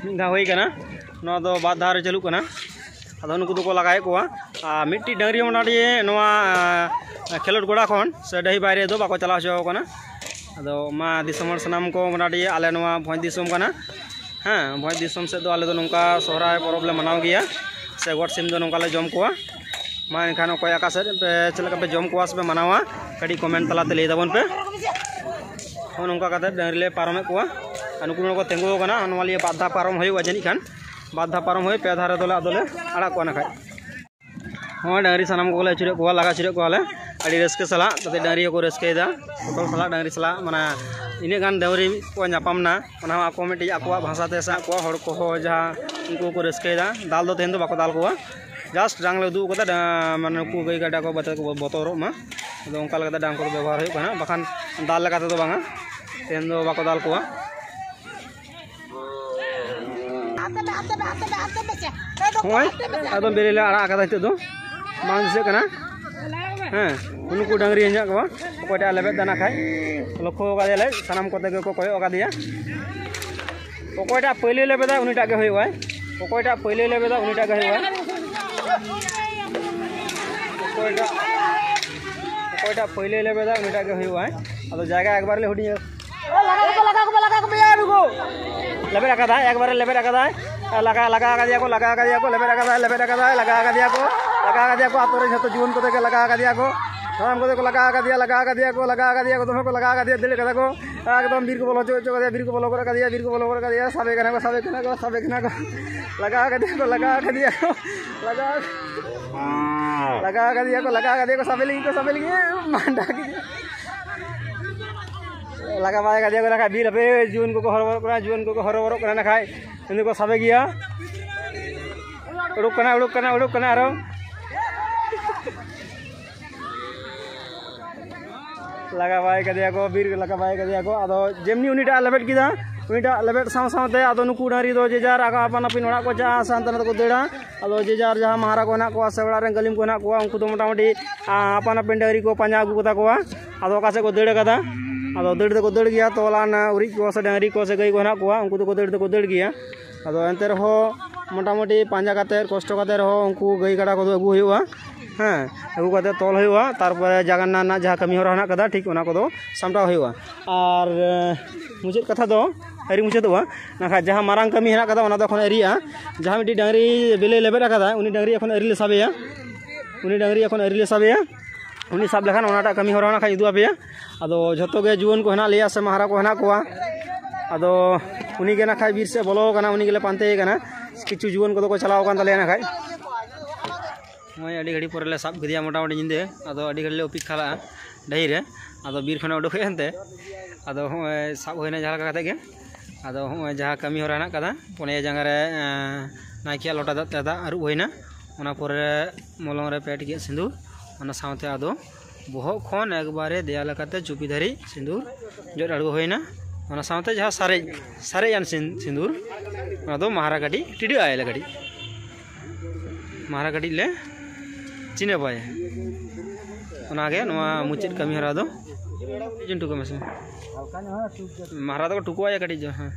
मिदा हुई कना नवा दो बाद धार चलू कना अदो नुकु दो को लगाए को मिट्टी डांगरी मोटाटी नवा खेलोट गोड़ा खन से डही बारे दो बाको चला हचो कना अदो मा दिसम सनाम को मोटाटी आले नवा भोज दिसम कना हाँ भोज दिसम से दो आले दो नोंका सोहराय परब ले मनाव गिया से गॉड सिम दो नोंका ले जम कोआ मा एनखान अकय आका से पे चलका पे जम कोआ से पे मनावा कड़ी कमेंट तलाते ले दाबन पे नोंका काते डांगरी ले पारमे कोआ नुकु को तेंगो कना नवालिए बाधा पारम होय जानी खान बाधा पारम होय पे धारे दोले अदोले आड़ा को नाखाय हाँ डांगरी सानाम को ले चुरे को लगा चुरे को ले अड़ी रस्के सला तते डांगरी को रस्केदा तोल सला डांगरी सला माने इने गान डांगरी को नापामना ओना आको मिटी आकोआ भाषा ते सा को हड़ को हो जहा उनको को रस्केदा दाल दो तेन दो बाको दाल को जस्ट डांग ले दु को माने को गई गाडा को बतरो मा अदो उनका लगा डांग को व्यवहार होय कना बखान दाल लगा तो बांगा तेन दो बाको दाल को एकदम बेले आड़ा आका हित दो मांग से कना हाँ उनको डांगरी हंजा को अकोटा लेबे दाना खाय लखो गादे सानाम कोते को कोय ओगा दिया अकोटा पहिले लेबेदा उनिटा के होय वाय अकोटा पहिले लेबेदा उनिटा के होय वाय अकोटा पहिले लेबेदा उनिटा के होय वाय अदो जायगा एक बार ले हुडी लगा को बिया रुको लेबे रखा था एक बार लेबे रखा था लगा दिया को लेबे रखा था लगा दिया को आतोरे जतो जीवन को देके लगा दिया को साम को लगा दिया को तुम को लगा दिया दिल कदा को एकदम बीर को बोलो चो दिया बीर को बोलो कर दिया साबे कना को लगा दिया को साबे लगी मांडा की लगा बाय का दिया को रखा बीर पे जीवन को हरबर करा जीवन को हरबर करा खाय इन को साबे गया उड़ुक कना आरो लगा बाय का दिया को बीर लगा बाय का दिया को अदो जेमनी उनिटा लेबेट किदा उनिटा लेबेट साव सावते अदो नुकु डांगरी दो जेजार आका अपन अपन ओड़ा को जा सांतन को देड़ा अदो जेजार जहां महारा को ना को सेवड़ा रे गलिम को ना को उनको तो मोटामोटी अपन अपन डांगरी को पांजा अगु कता को अदो का से को देड़ कदा अदो दड़ को दड़ गया तोलान उरी को से डांगरी को से गई को ना को उनको तो को दड़ गया अदो एंते रहो मोटामोटी पांजा काते कष्ट काते रहो उनको गई गड़ा को अगु हुआ हाँ अगु काते तोल हुआ तारपर जागन्ना ना जहां कमी होरा ना कदा ठीक ओना को दो सामटा हुआ और मुझे कथा दो अरी मुझे दो ना जहां मारांग कमी हेना कदा ओना दो एखन एरिया जहां मिटी डांगरी बेले लेबे रखा उनी डांगरी एखन एरी ले साबेया उनी साब लेखान ओनाटा कमी होरा ना खा इदु आपेया अदो झतो गे जुवन को हेना लिया से महारा को हेना कोआ अदो उनी गे ना खाय बीर से बोलो कना उनी गेले पांते कना किछु जुवन को को चलाव कान तले ना खाय मैं अड़ी घड़ी पर ले साब गदिया मोटामोटी जिंदे अदो अड़ी घड़ी ले ओपी खाला डही रे अदो बीर खने उडुक हेनते अदो साब होइना जहा काते गे अदो जहा कमी होरा ना कदा पने जांगा रे नाइकिया लोटा दादा आरु होइना ओना परे मलंग रे पेट गे सिंदूर ओना सावते आदो बोहक खन एकबारे देया लकाते चुपी धरी सिंदूर जड़ अड़गो होइना ओना सावते जहा सारे यान सिंदूर ओना दो महारा गाड़ी टिडी आयले गाड़ी महारा गाड़ी ले चिने पाए ओना गे नोआ मुचित कमी हरा दो जिन टुको में से महारा तो टुकुआ गाड़ी जो हाँ